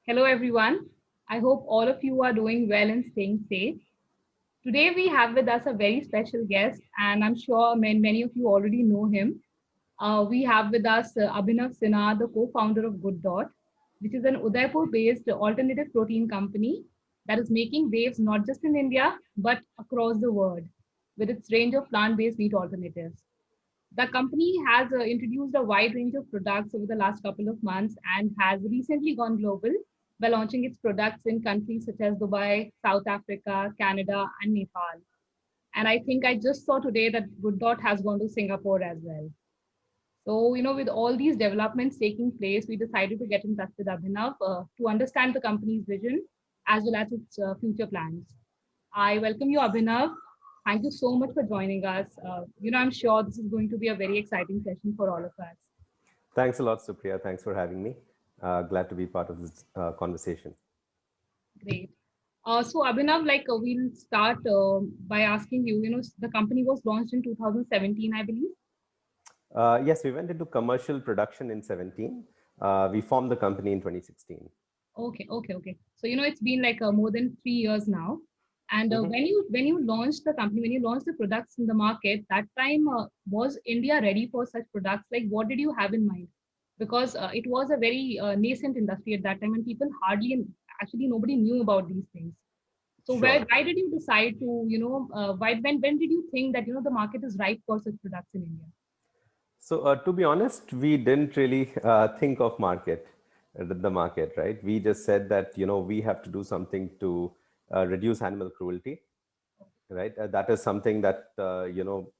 Hello, everyone. I hope all of you are doing well and staying safe. Today, we have with us a very special guest, and I'm sure many of you already know him. We have with us Abhinav Sinha, the co founder of Good Dot, which is an Udaipur based alternative protein company that is making waves not just in India, but across the world with its range of plant based meat alternatives. The company has introduced a wide range of products over the last couple of months and has recently gone global by launching its products in countries such as Dubai, South Africa, Canada, and Nepal. And I think I just saw today that Good Dot has gone to Singapore as well. So, with all these developments taking place, we decided to get in touch with Abhinav to understand the company's vision as well as its future plans. I welcome you, Abhinav. Thank you so much for joining us. I'm sure this is going to be a very exciting session for all of us. Thanks a lot, Supriya. Thanks for having me. Glad to be part of this conversation. Great. So, Abhinav, we'll start by asking you, the company was launched in 2017, I believe. Yes, we went into commercial production in 17. We formed the company in 2016. Okay. So it's been like more than 3 years now. And Mhm. when you launched the company, when you launched the products in the market, that time was India ready for such products? Like, what did you have in mind? Because it was a very nascent industry at that time, and people hardly, actually, nobody knew about these things. So Sure. why did you decide to, why when did you think that the market is ripe for such products in India? So to be honest, we didn't really think of the market, right? We just said that we have to do something to reduce animal cruelty, right? That is something that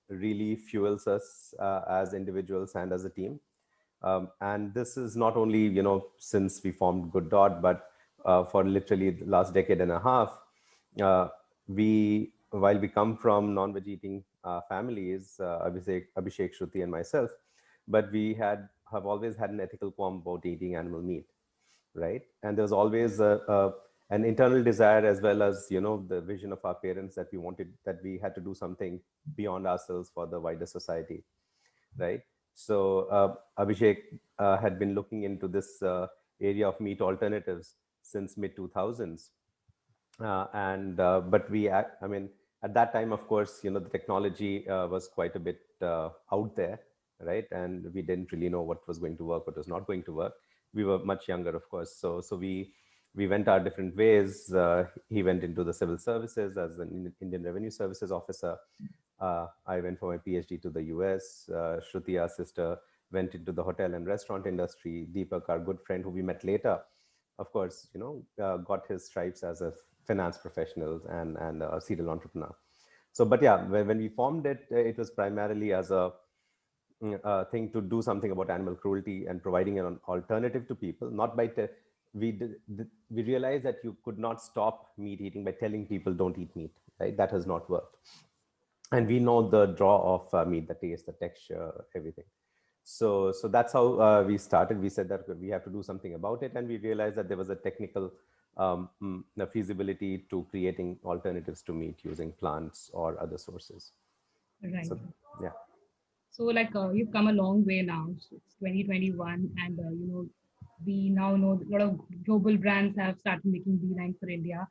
really fuels us as individuals and as a team. And this is not only since we formed Good Dot, but for literally the last decade and a half. uh, we While we come from non-veg eating families, Abhishek, Shruti, and myself, but we have always had an ethical qualm about eating animal meat, right? And there's always an internal desire, as well as the vision of our parents, that we had to do something beyond ourselves for the wider society, right? So Abhishek had been looking into this area of meat alternatives since mid 2000s, and but I mean, at that time, of course, the technology was quite a bit out there, right? And we didn't really know what was going to work, what was not going to work. We were much younger, of course, so we went our different ways. He went into the civil services as an Indian Revenue Services officer. I went for my PhD to the US. Shruti, our sister, went into the hotel and restaurant industry. Deepak, our good friend who we met later, of course, got his stripes as a finance professional and a serial entrepreneur. So, but yeah, when we formed it, it was primarily as a thing to do something about animal cruelty and providing an alternative to people. Not by we realized that you could not stop meat eating by telling people don't eat meat. Right, that has not worked. And we know the draw of meat, the taste, the texture, everything. So that's how we started. We said that we have to do something about it, and we realized that there was a technical a feasibility to creating alternatives to meat using plants or other sources. Right. So yeah. So you've come a long way now. So it's 2021, and we now know a lot of global brands have started making beeline for India.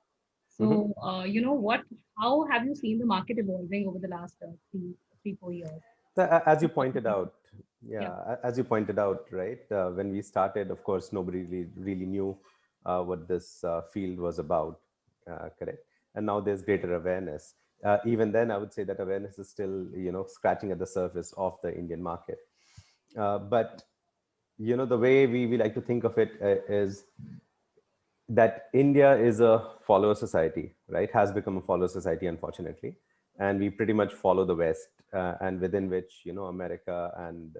Mhm. So what? How have you seen the market evolving over the last 3, 4 years? So, as you What pointed you out, Yeah, yeah, as you pointed out, right? When we started, of course, nobody really knew what this field was about, correct? And now there's greater awareness. Even then, I would say that awareness is still, scratching at the surface of the Indian market. But the way we like to think of it is that India is a follower society, right? Has become a follower society, unfortunately, and we pretty much follow the West, and within which America and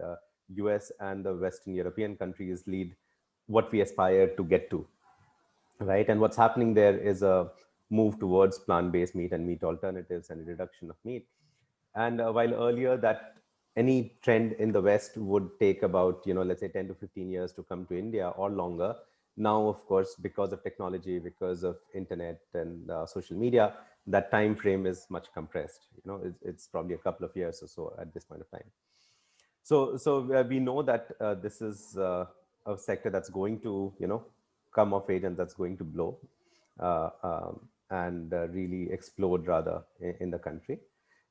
US and the Western European countries lead what we aspire to get to, right? And what's happening there is a move towards plant-based meat and meat alternatives and a reduction of meat. And while earlier that any trend in the West would take about, let's say 10 to 15 years to come to India or longer, now, of course, because of technology, because of internet and social media, that time frame is much compressed. It's probably a couple of years or so at this point of time. So we know that this is a sector that's going to, come of age and that's going to blow and really explode rather in the country.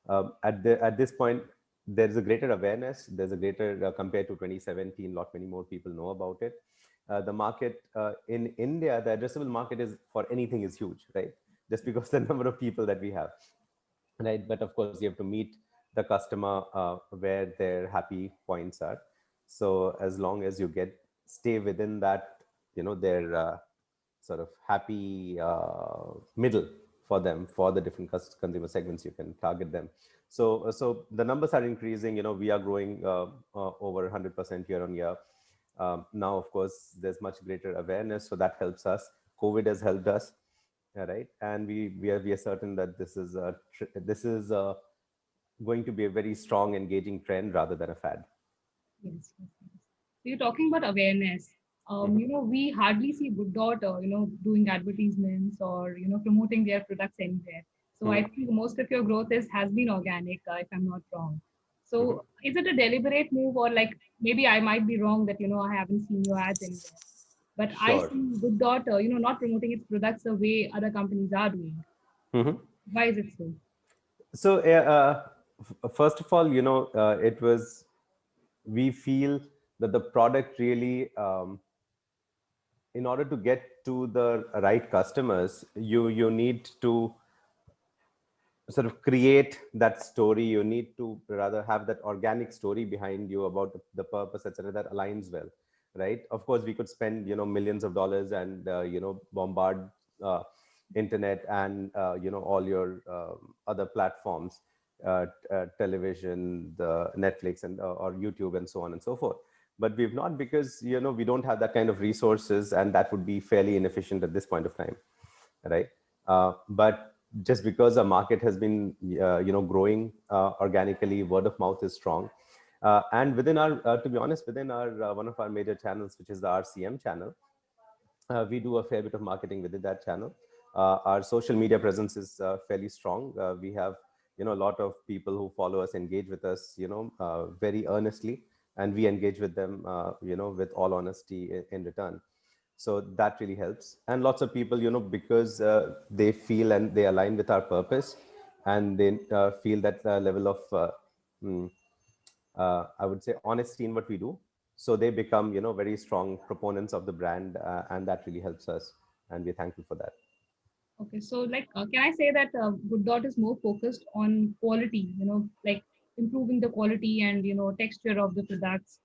At this point, there is a greater awareness. There's a greater compared to 2017. Lot many more people know about it. The market in India, the addressable market is for anything is huge, right? Just because the number of people that we have, right? But of course, you have to meet the customer where their happy points are. So as long as you stay within that, their sort of happy middle for them, for the different consumer segments, you can target them. So the numbers are increasing. We are growing over 100% year on year. Now, of course, there's much greater awareness, so that helps us. COVID has helped us, right? And we are certain that this is going to be a very strong, engaging trend rather than a fad. Yes, yes, yes. So you're talking about awareness. Mhm. We hardly see Good Dot, doing advertisements or promoting their products anywhere. So I Mhm. think most of your growth has been organic, if I'm not wrong. Mhm. So is it a deliberate move, or like maybe I might be wrong that I haven't seen your ads anywhere, but I Sure. see Good Dot, not promoting its products the way other companies are doing. Mhm. Why is it so? So, first of all, we feel that the product really, in order to get to the right customers, you need to sort of create that story. You need to rather have that organic story behind you about the purpose, etc., that aligns well, right? Of course, we could spend millions of dollars and bombard uh, internet and all your other platforms, television, the Netflix and or YouTube and so on and so forth. But we've not, because we don't have that kind of resources, and that would be fairly inefficient at this point of time, right? But just because the market has been growing organically, word of mouth is strong. And within our to be honest, within our one of our major channels, which is the RCM channel, we do a fair bit of marketing within that channel. Our social media presence is fairly strong. We have a lot of people who follow us, engage with us very earnestly, and we engage with them with all honesty in return. So that really helps. And lots of people, because they feel and they align with our purpose, and they feel that level of mm, I would say honesty in what we do, so they become very strong proponents of the brand, and that really helps us, and we're thankful for that. Okay, so like, can I say that Good Dot is more focused on quality, like improving the quality and texture of the products,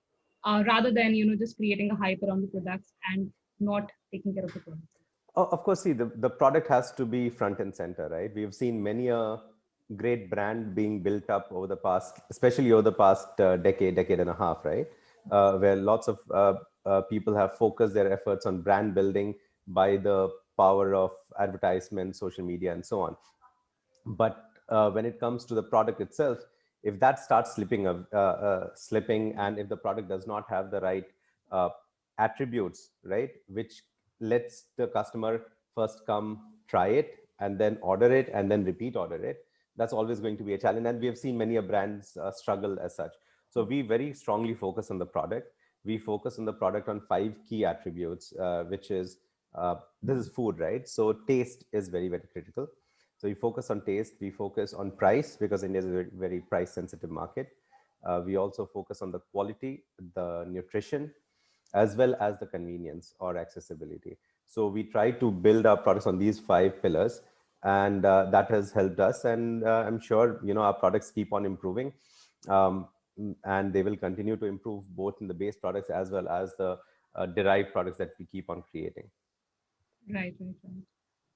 rather than just creating a hype around the products and not taking care of the quality. Of course, see, the product has to be front and center, right? We've seen many a great brand being built up over the past, especially over the past decade and a half, right? Where lots of people have focused their efforts on brand building by the power of advertisement, social media, and so on. But when it comes to the product itself, if that starts slipping, and if the product does not have the right uh, attributes, right, which lets the customer first come try it and then order it and then repeat order it, that's always going to be a challenge. And we have seen many brands struggle as such. So we very strongly focus on the product. We focus on the product on 5 key attributes, which is this is food, right? So taste is very, very critical. So we focus on taste, we focus on price, because India is a very, very price sensitive market. We also focus on the quality, the nutrition, as well as the convenience or accessibility. So we try to build our products on these 5 pillars, and that has helped us. And I'm sure our products keep on improving, um, and they will continue to improve both in the base products as well as the derived products that we keep on creating. Right, right, right.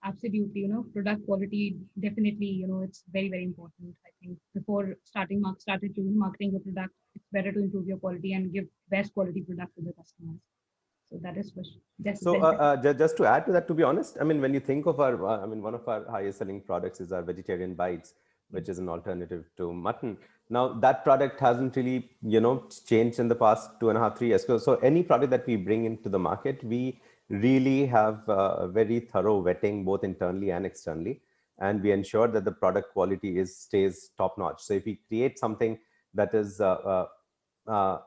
Absolutely, product quality definitely, it's very, very important. I think before started to marketing your product, it's better to improve your quality and give best quality product to the customers. So that is for sure. That's So definitely. just to add to that, to be honest, I mean, when you think of our, I mean, one of our highest selling products is our vegetarian bites, which is an alternative to mutton. Now that product hasn't really, changed in the past 2.5, 3 years. So any product that we bring into the market, we really have a very thorough vetting, both internally and externally, and we ensure that the product quality stays top notch. So if we create something that is uh, uh,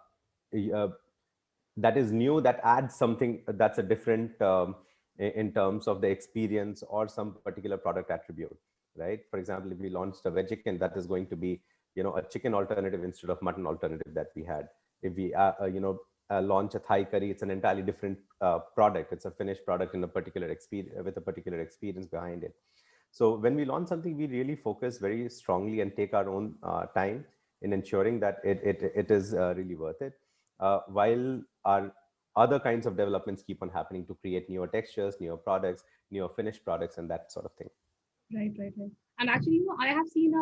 that is new, that adds something that's a different in terms of the experience or some particular product attribute, right? For example, if we launched a veg chicken, that is going to be, a chicken alternative instead of mutton alternative that we had. If we launch a Thai curry, it's an entirely different product. It's a finished product in a particular experience, with a particular experience behind it. So when we launch something, we really focus very strongly and take our own time in ensuring that it is really worth it, while our other kinds of developments keep on happening to create newer textures, newer products, newer finished products, and that sort of thing. Right, right, right. And actually, I have seen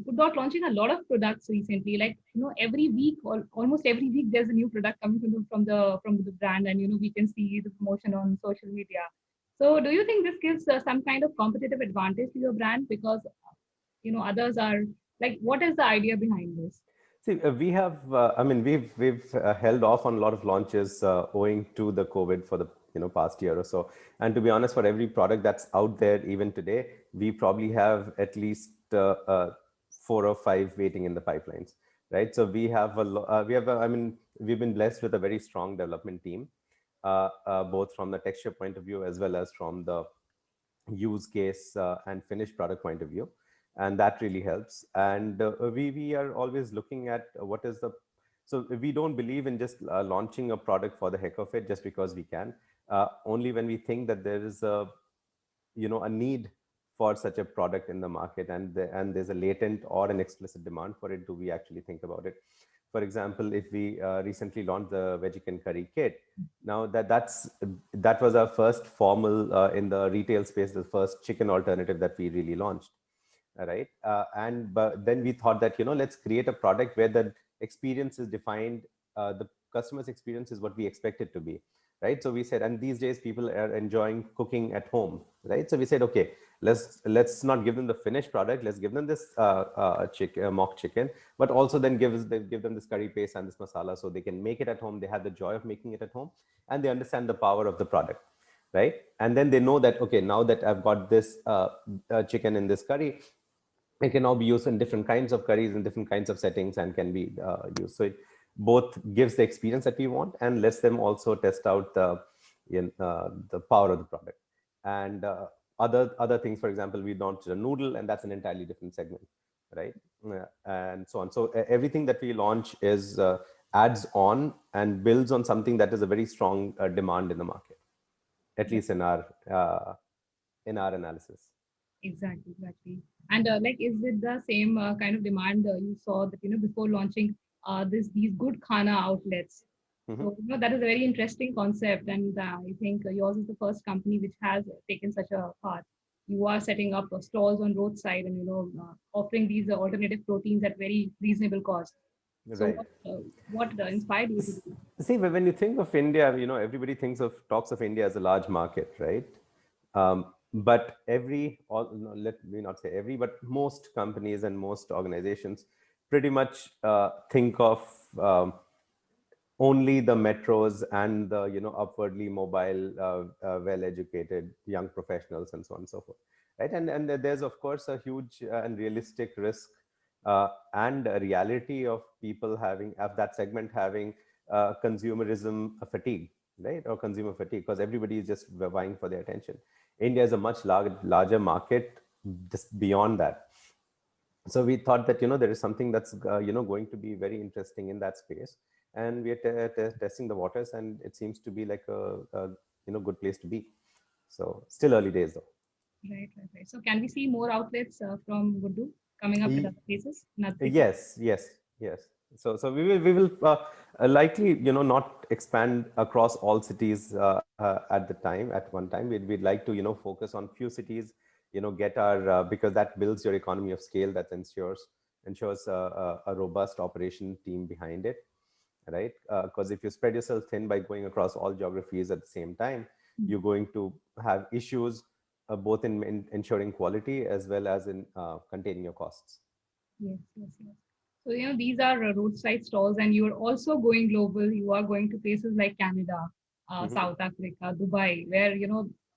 Good Dot launching a lot of products recently. Like, every week, almost every week, there's a new product coming from the brand, and we can see the promotion on social media. So, do you think this gives some kind of competitive advantage to your brand because others are like, what is the idea behind this? See, we have, I mean, we've held off on a lot of launches owing to the COVID for the past year or so. And to be honest, for every product that's out there, even today, we probably have at least 4 or 5 waiting in the pipelines, right? So I mean, we've been blessed with a very strong development team, both from the texture point of view as well as from the use case and finished product point of view, and that really helps. And we are always looking at what is the, so we don't believe in just launching a product for the heck of it just because we can. Only when we think that there is a need for such a product in the market, and there's a latent or an explicit demand for it, do we actually think about it. For example, if we recently launched the Vegican curry kit, now that was our first formal in the retail space, the first chicken alternative that we really launched, right? But then we thought that let's create a product where the experience is defined, the customer's experience is what we expect it to be, right? So we said, and these days people are enjoying cooking at home, right? So we said, okay, let's not give them the finished product, let's give them this mock chicken, but also then give them this curry paste and this masala so they can make it at home. They have the joy of making it at home, and they understand the power of the product, right? And then they know that, okay, now that I've got this chicken in this curry, it can now be used in different kinds of curries in different kinds of settings and can be used. So it both gives the experience that we want and lets them also test out the power of the product. And other things, for example, we launched a noodle, and that's an entirely different segment, right? And so on. So everything that we launch is adds on and builds on something that is a very strong demand in the market, at least in our analysis. Exactly, exactly. And like, is it the same kind of demand you saw that before launching these good khana outlets? Mm-hmm. So that is a very interesting concept, and I think yours is the first company which has taken such a path. You are setting up stalls on roadside and offering these alternative proteins at very reasonable cost. So Right. what inspired you to do? See, when you think of India, everybody talks of India as a large market, right? But no, let me not say every, but most companies and most organizations pretty much think of only the metros and the upwardly mobile, well-educated young professionals and so on and so forth, right? And there's of course a huge and realistic risk and a reality of people of that segment having consumerism fatigue, right? Or consumer fatigue, because everybody is just vying for their attention. India is a much larger market just beyond that. So we thought that there is something that's going to be very interesting in that space, and we are testing the waters, and it seems to be like a good place to be. So still early days though. Right, right, right. So can we see more outlets from Guddu coming up with Ye- other places in other cities? yes. So we will likely not expand across all cities at one time. We'd like to focus on few cities, get our because that builds your economy of scale, that ensures a robust operation team behind it, right? Because if you spread yourself thin by going across all geographies at the same time, you're going to have issues both in ensuring quality as well as in containing your costs. Yes, yes, yes. So, these are roadside stalls, and you're also going global. You are going to places like Canada, Mhm. South Africa, Dubai, where,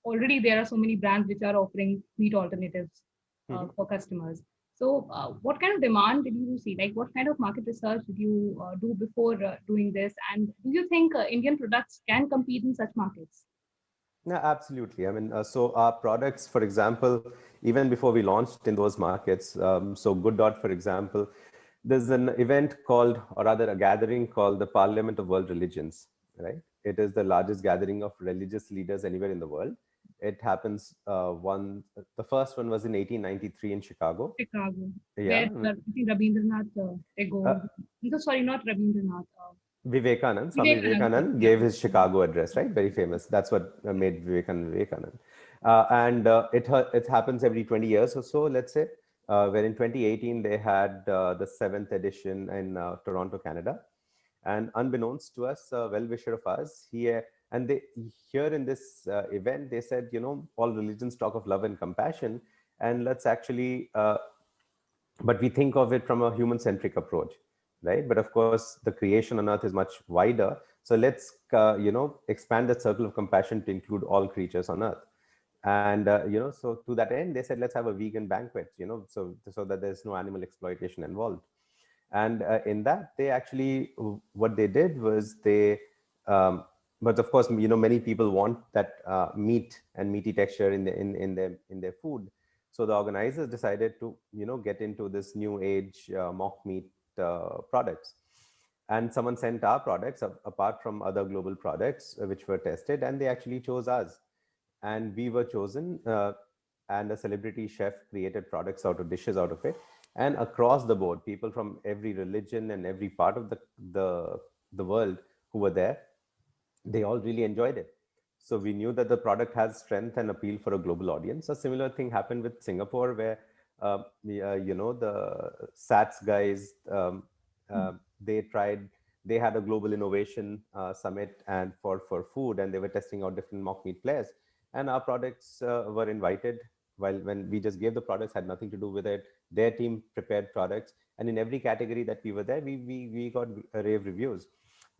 already there are so many brands which are offering meat alternatives Mhm. for customers. So, what kind of demand did you see? Like, what kind of market research did you do before doing this? And do you think Indian products can compete in such markets? Yeah, absolutely. I mean, so our products, for example, even before we launched in those markets, so Good Dot, for example, there's an event called, or rather a gathering called the Parliament of World Religions, right? It is the largest gathering of religious leaders anywhere in the world. It happens the first one was in 1893 in Chicago. Chicago, Yeah. where I think Rabindranath Tagore, Uh, no, sorry, not Rabindranath, Vivekanand, Swami Vivekanand, sorry, Vivekanand yeah. gave his Chicago address, right? Very famous. That's what made Vivekanand Vivekanand. And it happens every 20 years or so, let's say. Where in 2018 they had the seventh edition in Toronto, Canada. And unbeknownst to us, a well-wisher of ours, and they here in this event, they said, all religions talk of love and compassion, and let's actually but we think of it from a human centric approach, right? But of course the creation on earth is much wider, so let's expand that circle of compassion to include all creatures on earth. And so to that end they said, let's have a vegan banquet, so that there's no animal exploitation involved. And in that they actually, what they did was um, but of course many people want that meat and meaty texture in their food. So the organizers decided to get into this new age mock meat products. And someone sent our products apart from other global products which were tested, and they actually chose us. And we were chosen, and a celebrity chef created products out of dishes out of it. And across the board, people from every religion and every part of the world who were there, they all really enjoyed it. So we knew that the product has strength and appeal for a global audience. A similar thing happened with Singapore, where the SATS guys, they tried. They had a global innovation summit and for food, and they were testing out different mock meat players. And our products were invited. While when we just gave the products, had nothing to do with it. Their team prepared products, and in every category that we were there, we got rave reviews.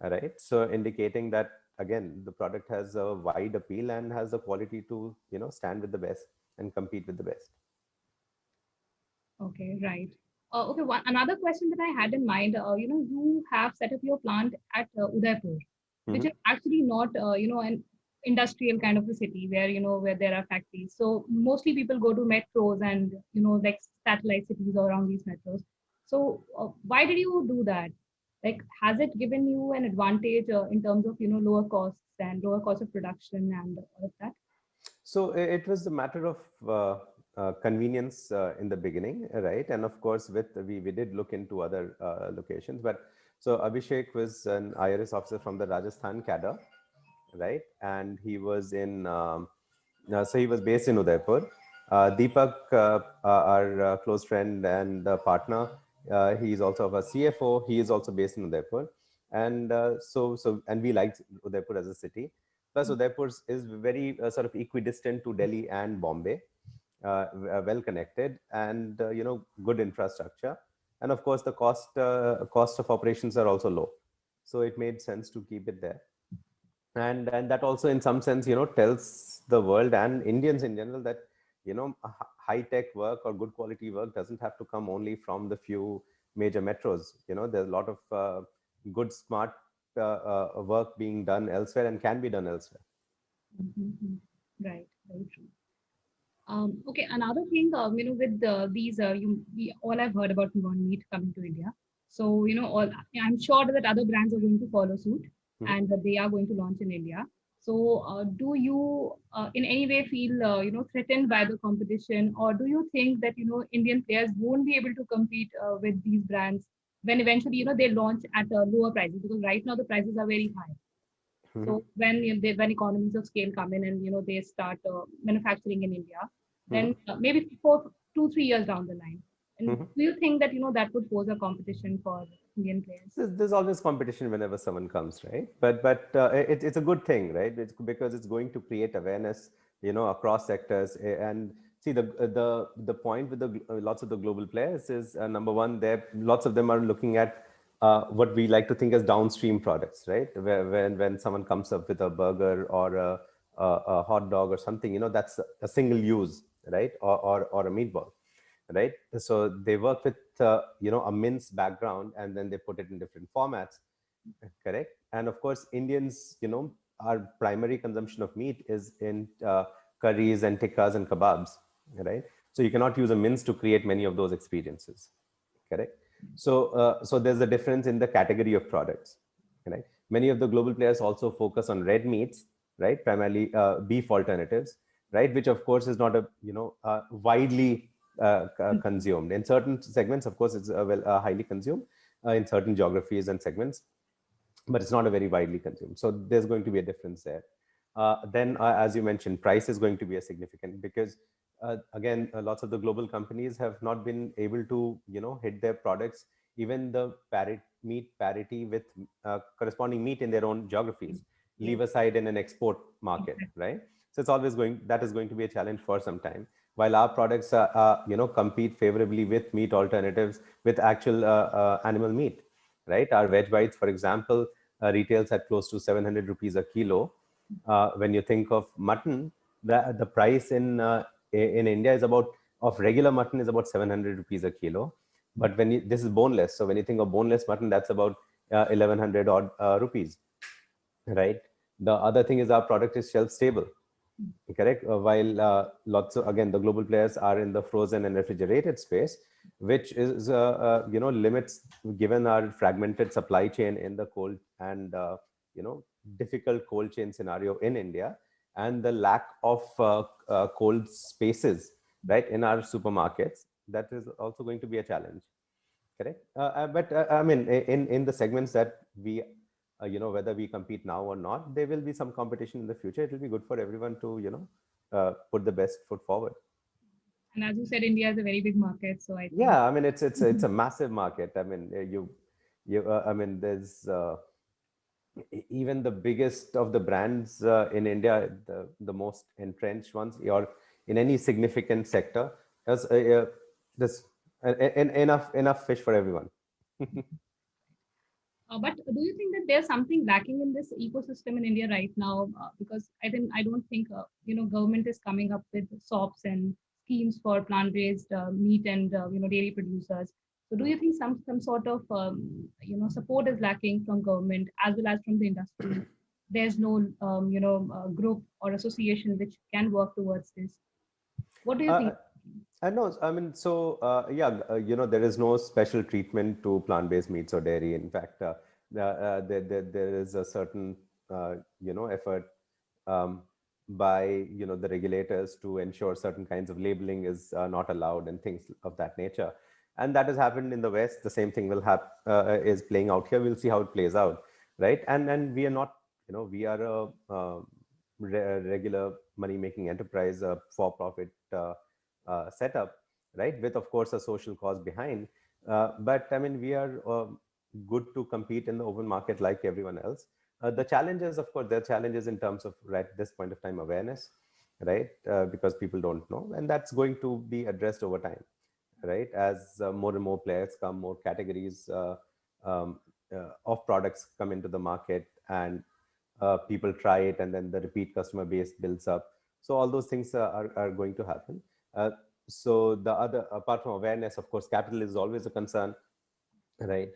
All right, so indicating that again the product has a wide appeal and has the quality to stand with the best and compete with the best. Okay, right. Okay, another question that I had in mind, you have set up your plant at Udaipur, which Hmm. is actually not, an industrial kind of a city where, where there are factories. So mostly people go to metros and, like satellite cities around these metros. So why did you do that? Like, has it given you an advantage in terms of, lower costs and lower cost of production and all of that? So it was a matter of convenience in the beginning, right? And of course, we did look into other locations, but so Abhishek was an IRS officer from the Rajasthan cadre, right? And he was so he was based in Udaipur. Deepak, our close friend and partner, he is also a CFO. He is also based in Udaipur, and and we liked Udaipur as a city. Plus, Udaipur is very sort of equidistant to Delhi and Bombay, well connected, and good infrastructure, and of course the cost of operations are also low, so it made sense to keep it there. And that also in some sense tells the world and Indians in general that high tech work or good quality work doesn't have to come only from the few major metros. There's a lot of good smart work being done elsewhere and can be done elsewhere. Mhm. Right, very true. Okay, another thing, with these, we all have heard about Beyond Meat coming to India. So, I'm sure that other brands are going to follow suit Mhm. and that they are going to launch in India. So, do you in any way feel, threatened by the competition, or do you think that, Indian players won't be able to compete with these brands when eventually, they launch at lower prices? Because right now the prices are very high. Mhm. So when economies of scale come in and they start manufacturing in India, then Mhm. maybe for 2-3 years down the line. And Mhm. do you think that that would pose a competition for Indian players? There's always competition whenever someone comes, right? But it's a good thing, right? It's because it's going to create awareness, across sectors. And see, the point with lots of the global players is number one, there lots of them are looking at what we like to think as downstream products, right? Where when someone comes up with a burger or a hot dog or something, that's a single use, right? Or a meatball. right? So they work with a mince background, and then they put it in different formats, correct? And of course, Indians, our primary consumption of meat is in curries and tikkas and kebabs, right? So you cannot use a mince to create many of those experiences, correct? So there's a difference in the category of products, right? Many of the global players also focus on red meats, right? Primarily beef alternatives, right? Which of course is not a widely consumed in certain segments. Of course, it's highly consumed in certain geographies and segments, but it's not a very widely consumed. So there's going to be a difference there. Then, as you mentioned, price is going to be a significant, because again, lots of the global companies have not been able to, hit their products, even the meat parity with corresponding meat in their own geographies, leave aside in an export market, right? So it's always that is going to be a challenge for some time. While our products, compete favorably with meat alternatives, with actual animal meat, right? Our veg bites, for example, retails at close to 700 rupees a kilo. When you think of mutton, the price in India is about, of regular mutton, is about 700 rupees a kilo. But this is boneless. So when you think of boneless mutton, that's about 1100 odd rupees, right? The other thing is our product is shelf stable, correct? While lots of, again, the global players are in the frozen and refrigerated space, which is limits, given our fragmented supply chain in the cold and difficult cold chain scenario in India, and the lack of cold spaces, right, in our supermarkets. That is also going to be a challenge, correct? But I mean, in the segments that we whether we compete now or not, there will be some competition in the future. It will be good for everyone to put the best foot forward. And as you said, India is a very big market, so I think. Yeah, I mean, it's a massive market. I mean, I mean, there's even the biggest of the brands in India, the most entrenched ones, or in any significant sector, there's enough fish for everyone. But do you think that there's something lacking in this ecosystem in India right now? Because I don't think government is coming up with SOPs and schemes for plant-based meat and dairy producers. So do you think some sort of support is lacking from government as well as from the industry? There's no group or association which can work towards this. What do you think? I know. I mean, so yeah, there is no special treatment to plant-based meats or dairy. In fact, there is a certain effort um, by the regulators to ensure certain kinds of labeling is not allowed and things of that nature. And that has happened in the West. The same thing will happen is playing out here. We'll see how it plays out, right? And we are not, we are a regular money-making enterprise, a for-profit setup, right? With, of course, a social cause behind. But I mean, we are good to compete in the open market like everyone else. The challenges, of course, there are challenges in terms of, right, at this point of time, awareness, right? Because people don't know, and that's going to be addressed over time, right? As more and more players come, more categories um, of products come into the market, and people try it, and then the repeat customer base builds up. So all those things are going to happen. So the other, apart from awareness, of course, capital is always a concern, right?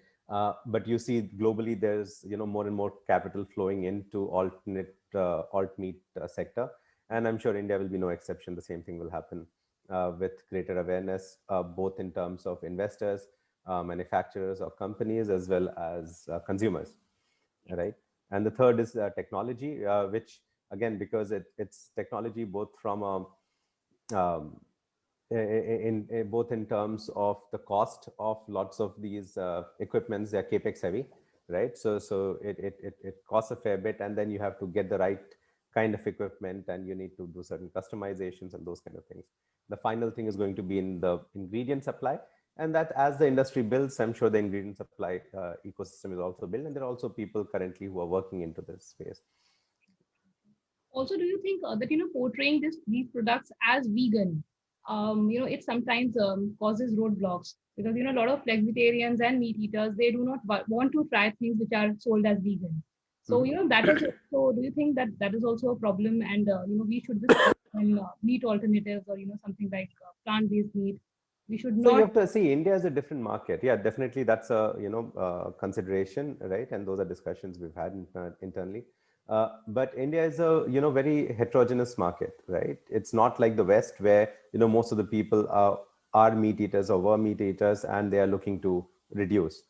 But you see globally, there's more and more capital flowing into alt meat sector, and I'm sure India will be no exception. The same thing will happen with greater awareness, both in terms of investors, manufacturers or companies, as well as consumers, right? And the third is technology, which again, because it's technology both from in both in terms of the cost of lots of these equipments. They're capex heavy, right? So it costs a fair bit, and then you have to get the right kind of equipment, and you need to do certain customizations and those kind of things. The final thing is going to be in the ingredient supply, and that as the industry builds, I'm sure the ingredient supply ecosystem is also built, and there are also people currently who are working into this space. Also, do you think that portraying these products as vegan, it sometimes causes roadblocks, because a lot of flexitarians and meat eaters, they do not want to try things which are sold as vegan. So that is also. Do you think that that is also a problem, and we should just focus on meat alternatives, or something like plant-based meat, We should So you not. have to see India is a different market. Yeah, definitely that's a consideration, right? And those are discussions we've had internally. But India is a very heterogeneous market, right? It's not like the West where most of the people are meat eaters or were meat eaters and they are looking to reduce,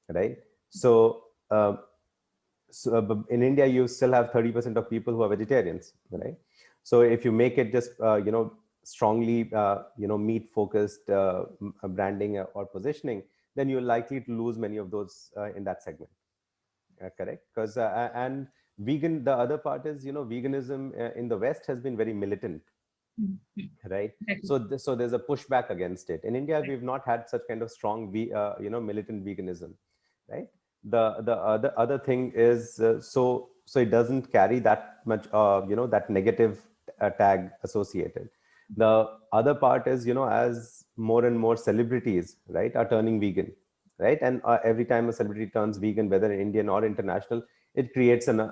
right? So in India, you still have 30% of people who are vegetarians, right? So if you make it just, strongly, meat focused branding or positioning, then you're likely to lose many of those in that segment. Correct? Because and vegan, the other part is, veganism in the West has been very militant, Mm, mm, right? exactly. So so there's a pushback against it. In India, we've not had such kind of strong militant veganism, right? The other thing is, so it doesn't carry that much that negative tag associated. The other part is, as more and more celebrities, right, are turning vegan, right? And every time a celebrity turns vegan, whether Indian or international, it creates an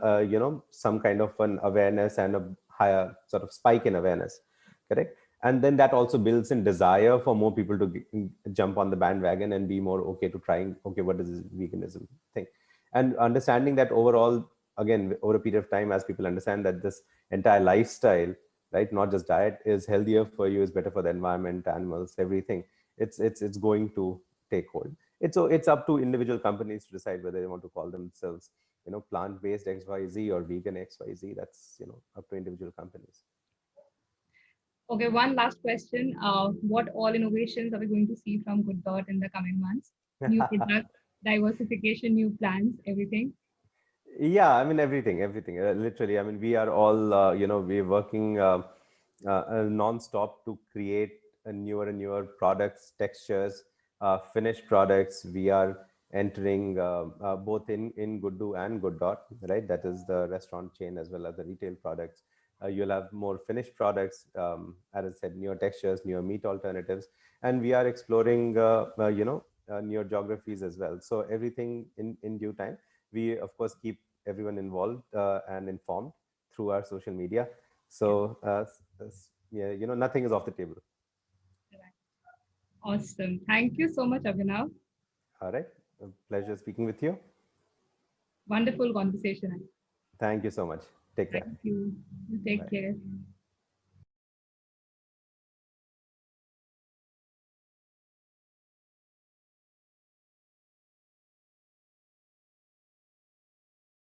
some kind of an awareness and a higher sort of spike in awareness, correct? And then that also builds in desire for more people to jump on the bandwagon and be more okay to trying, okay, what is this veganism thing? And understanding that overall, again, over a period of time, as people understand that this entire lifestyle, right, not just diet, is healthier for you, is better for the environment, animals, everything, it's going to take hold. It's up to individual companies to decide whether they want to call themselves plant-based XYZ or vegan XYZ. That's up to individual companies. Okay, one last question. What all innovations are we going to see from Good Dot in the coming months? New product, diversification, new plans, everything. Yeah, I mean everything, literally. I mean, we are all, we're working non-stop to create newer and newer products, textures, finished products. We are entering both in Gooddo and Good Dot, right? That is the restaurant chain as well as the retail products. You'll have more finished products, as I said, newer textures, newer meat alternatives, and we are exploring, newer geographies as well. So everything in due time. We of course keep everyone involved and informed through our social media. Yeah, So yeah, nothing is off the table. correct. Awesome. Thank you so much, Abhinav. All right, a pleasure speaking with you. Wonderful conversation. Thank you so much. Take care. Thank you. You take Bye. care.